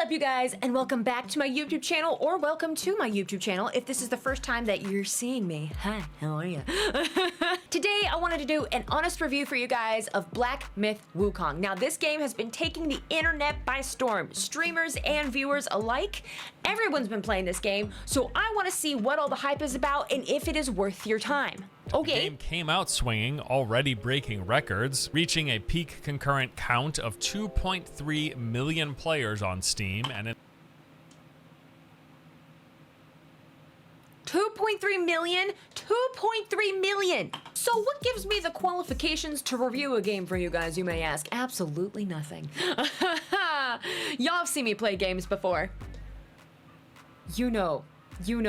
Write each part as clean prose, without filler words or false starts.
up, you guys, and welcome back to my YouTube channel, or welcome to my YouTube channel if this is the first time that you're seeing me. Hi, how are you? Today, I wanted to do an honest review for you guys of Black Myth Wukong. Now, this game has been taking the internet by storm. Streamers and viewers alike, everyone's been playing this game, so I want to see what all the hype is about and if it is worth your time. Okay. The game came out swinging, already breaking records, reaching a peak concurrent count of 2.3 million players on Steam, and it 2.3 million? 2.3 million! So what gives me the qualifications to review a game for you guys, you may ask? Absolutely nothing. Y'all have seen me play games before. You know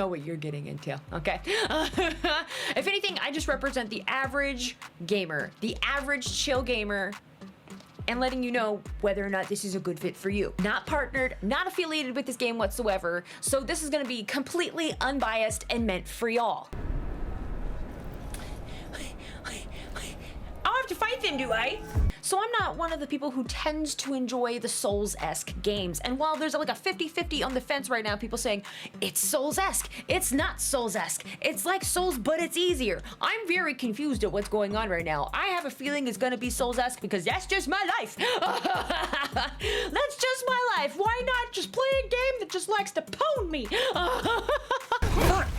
what you're getting into, okay? If anything, I just represent the average gamer, the average chill gamer, and letting you know whether or not this is a good fit for you. Not partnered, not affiliated with this game whatsoever, so this is gonna be completely unbiased and meant for y'all. I don't have to fight them, do I? So I'm not one of the people who tends to enjoy the Souls-esque games. And while there's like a 50-50 on the fence right now, people saying, it's Souls-esque, it's not Souls-esque, it's like Souls, but it's easier. I'm very confused at what's going on right now. I have a feeling it's gonna be Souls-esque because that's just my life. That's just my life. Why not just play a game that just likes to pwn me?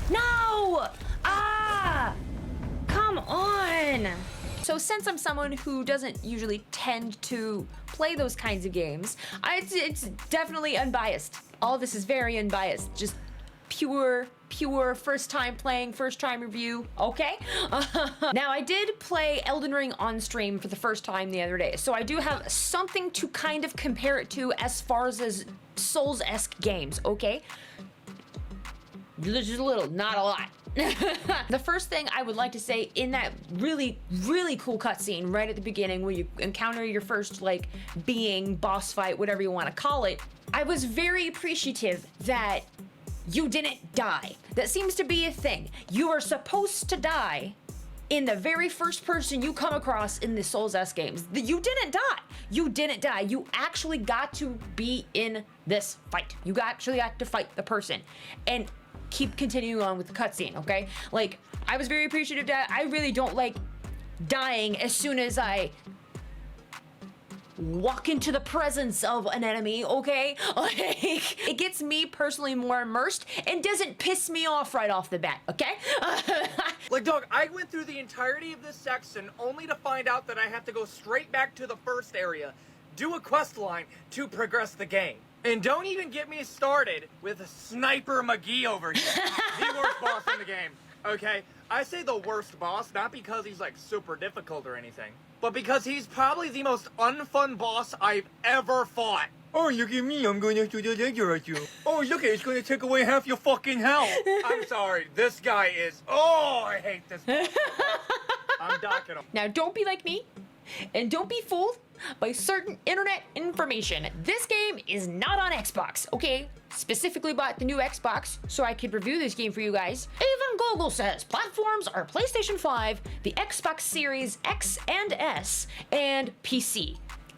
No! Ah! Come on! So since I'm someone who doesn't usually tend to play those kinds of games, it's definitely unbiased. All of this is very unbiased. Just pure first time playing, first time review, okay? Now, I did play Elden Ring on stream for the first time the other day, so I do have something to kind of compare it to as far as Souls-esque games, okay? Just a little, not a lot. The first thing I would like to say in that really cool cutscene right at the beginning where you encounter your first like being, boss fight, whatever you want to call it, I was very appreciative that you didn't die. That seems to be a thing. You are supposed to die in the very first person you come across in the Souls-esque games. You didn't die. You didn't die. You actually got to be in this fight. You actually got to fight the person. And keep continuing on with the cutscene, okay? Like, I was very appreciative that I really don't like dying as soon as I walk into the presence of an enemy, okay? Like, it gets me personally more immersed and doesn't piss me off right off the bat, okay? Like, dog, I went through the entirety of this section only to find out that I have to go straight back to the first area, do a quest line to progress the game. And don't even get me started with Sniper McGee over here. The worst boss in the game, okay? I say the worst boss, not because he's like super difficult or anything, but because he's probably the most unfun boss I've ever fought. Oh, look at me, I'm gonna shoot a laser at you. Oh, look, it's gonna take away half your fucking health. I'm sorry, this guy is, oh, I hate this boss. I'm docking him. Now, don't be like me, and don't be fooled by certain internet information. This game is not on Xbox, okay? Specifically bought the new Xbox so I could review this game for you guys. Even Google says platforms are PlayStation 5, the Xbox Series X and S, and PC.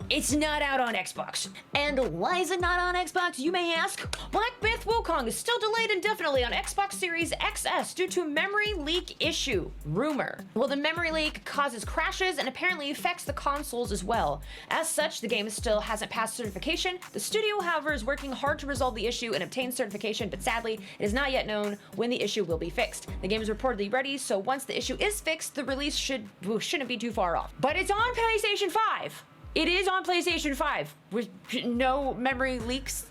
It's not out on Xbox. And why is it not on Xbox, you may ask? Black Myth Wukong is still delayed indefinitely on Xbox Series XS due to memory leak issue. Rumor. Well, the memory leak causes crashes and apparently affects the consoles as well. As such, the game still hasn't passed certification. The studio, however, is working hard to resolve the issue and obtain certification, but sadly, it is not yet known when the issue will be fixed. The game is reportedly ready, so once the issue is fixed, the release shouldn't be too far off. But it's on PlayStation 5. It is on PlayStation 5 with no memory leaks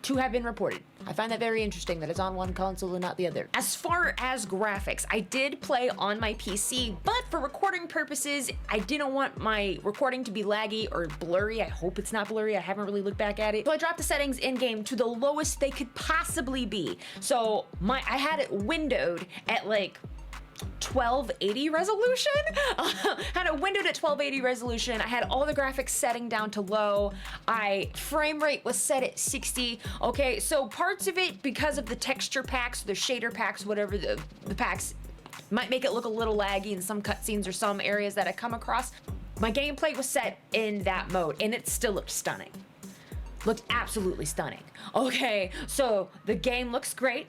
to have been reported. I find that very interesting that it's on one console and not the other. As far as graphics, I did play on my PC, but for recording purposes, I didn't want my recording to be laggy or blurry. I hope it's not blurry. I haven't really looked back at it. So I dropped the settings in-game to the lowest they could possibly be. So I had it windowed at like 1280 resolution. Had it windowed at 1280 resolution. I had all the graphics setting down to low. Frame rate was set at 60. Okay, so parts of it, because of the texture packs, the shader packs, whatever the packs, might make it look a little laggy in some cutscenes or some areas that I come across. My gameplay was set in that mode, and it still looked stunning. looked absolutely stunning. Okay, so the game looks great.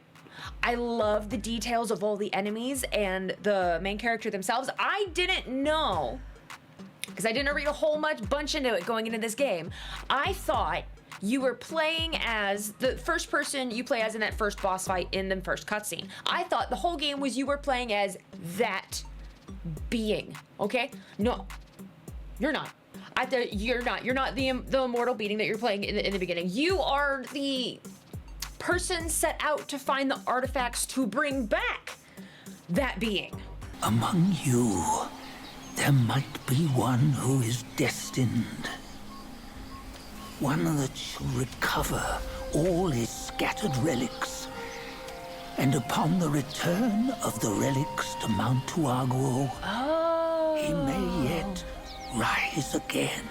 I love the details of all the enemies and the main character themselves. I didn't know, because I didn't read a whole bunch into it going into this game. I thought you were playing as the first person you play as in that first boss fight in the first cutscene. I thought the whole game was you were playing as that being, okay? No, you're not. You're not the immortal being that you're playing in the beginning. You are the person set out to find the artifacts to bring back that being. Among you, there might be one who is destined. One that shall recover all his scattered relics. And upon the return of the relics to Mount Tuaguo, he may yet rise again.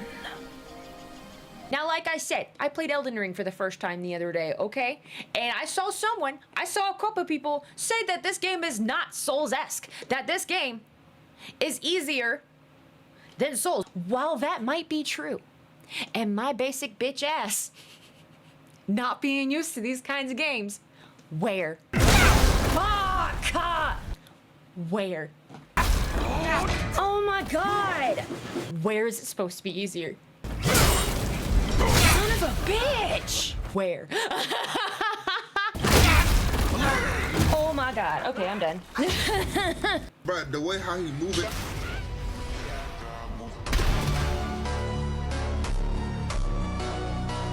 Now, like I said, I played Elden Ring for the first time the other day, okay? And I saw a couple of people say that this game is not Souls-esque, that this game is easier than Souls. While that might be true, and my basic bitch ass not being used to these kinds of games, where? Fuck! Where? Oh my god! Where is it supposed to be easier? Son of a bitch! Where? Oh my god. Okay, I'm done. But the way how he move it.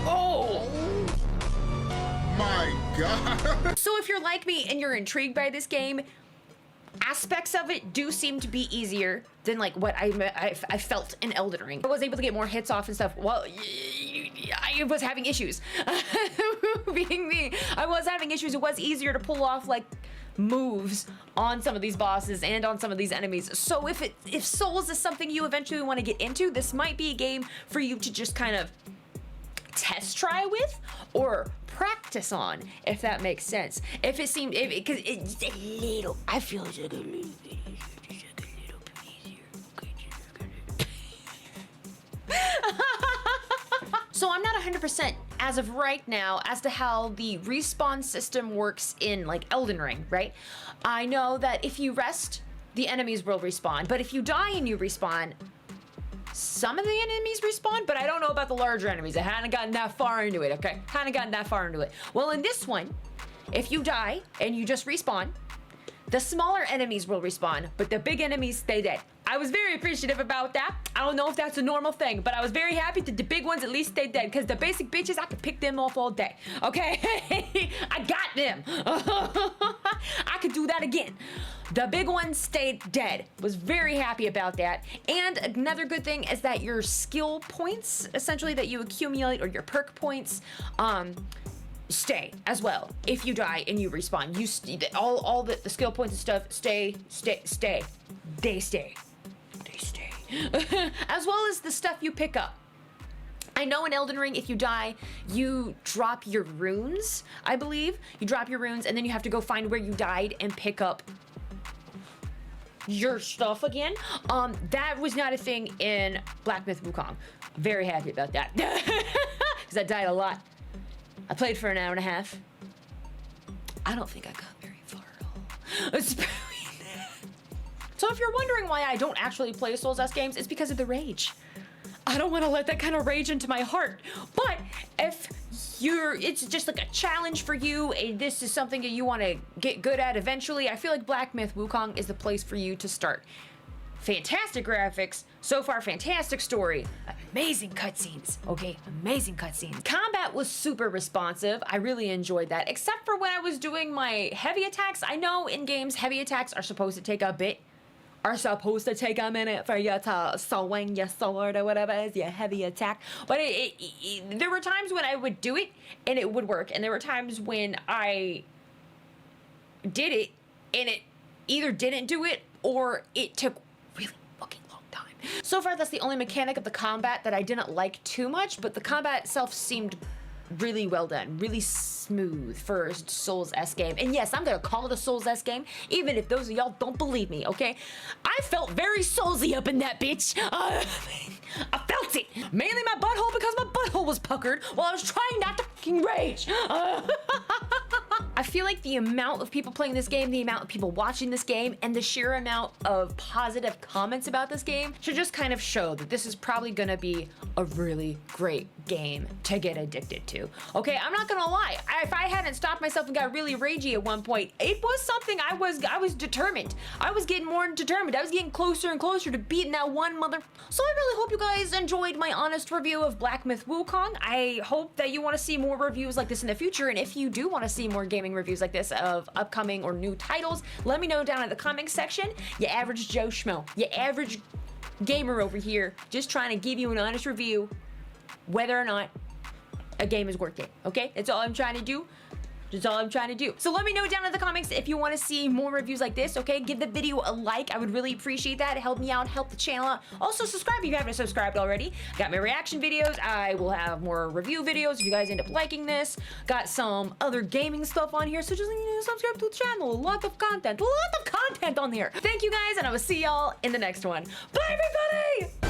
Oh! My God. So if you're like me and you're intrigued by this game, aspects of it do seem to be easier than like what I felt in Elden Ring. I was able to get more hits off and stuff. Well, I was having issues. Being me, I was having issues. It was easier to pull off like moves on some of these bosses and on some of these enemies. So if Souls is something you eventually want to get into, this might be a game for you to just kind of test try with or practice on, if that makes sense. If it seemed, because it's a little, I feel it's like a little bit easier. So I'm not 100% as of right now as to how the respawn system works in like Elden Ring, right? I know that if you rest, the enemies will respawn, but if you die and you respawn, some of the enemies respawn, but I don't know about the larger enemies. I hadn't gotten that far into it, okay? Hadn't gotten that far into it. Well, in this one, if you die and you just respawn, the smaller enemies will respawn, but the big enemies stay dead. I was very appreciative about that. I don't know if that's a normal thing, but I was very happy that the big ones at least stayed dead, because the basic bitches, I could pick them off all day, okay? I got them. I could do that again. The big ones stayed dead. Was very happy about that. And another good thing is that your skill points, essentially, that you accumulate, or your perk points, stay as well. If you die and you respawn, all the skill points and stuff stay. They stay. As well as the stuff you pick up. I know in Elden Ring, if you die, you drop your runes, I believe. You drop your runes, and then you have to go find where you died and pick up your stuff again. That was not a thing in Black Myth Wukong. Very happy about that. Because I died a lot. I played for an hour and a half. I don't think I got very far at all. So if you're wondering why I don't actually play Souls-esque games, it's because of the rage. I don't want to let that kind of rage into my heart. But if it's just like a challenge for you, and this is something that you want to get good at eventually, I feel like Black Myth Wukong is the place for you to start. Fantastic graphics, so far fantastic story, amazing cutscenes, okay, amazing cutscenes. Combat was super responsive, I really enjoyed that, except for when I was doing my heavy attacks. I know in games, heavy attacks are supposed to take a minute for you to swing your sword or whatever is your heavy attack. But there were times when I would do it and it would work, and there were times when I did it and it either didn't do it or it took really fucking long time. So far, that's the only mechanic of the combat that I didn't like too much, but the combat itself seemed really well done, really smooth for a Souls-esque game. And yes, I'm gonna call it a Souls-esque game, even if those of y'all don't believe me, okay? I felt very Soulsy up in that bitch. I felt it. Mainly my butthole, because my butthole brow was puckered while I was trying not to fucking rage. I feel like the amount of people playing this game, the amount of people watching this game, and the sheer amount of positive comments about this game should just kind of show that this is probably gonna be a really great game to get addicted to. Okay, I'm not gonna lie. If I hadn't stopped myself and got really ragey at one point, it was something I was determined. I was getting more determined. I was getting closer and closer to beating that one mother. So I really hope you guys enjoyed my honest review of Black Myth Wukong. I hope that you want to see more reviews like this in the future, and if you do want to see more gaming reviews like this of upcoming or new titles, let me know down in the comments section. You average Joe Schmo, you average gamer over here, just trying to give you an honest review whether or not a game is worth it. Okay, that's all I'm trying to do. That's all I'm trying to do. So let me know down in the comments if you want to see more reviews like this, okay? Give the video a like. I would really appreciate that. Help me out, help the channel out. Also subscribe if you haven't subscribed already. Got my reaction videos. I will have more review videos if you guys end up liking this. Got some other gaming stuff on here, so just subscribe to the channel. A lot of content on here. Thank you guys, and I will see y'all in the next one. Bye everybody!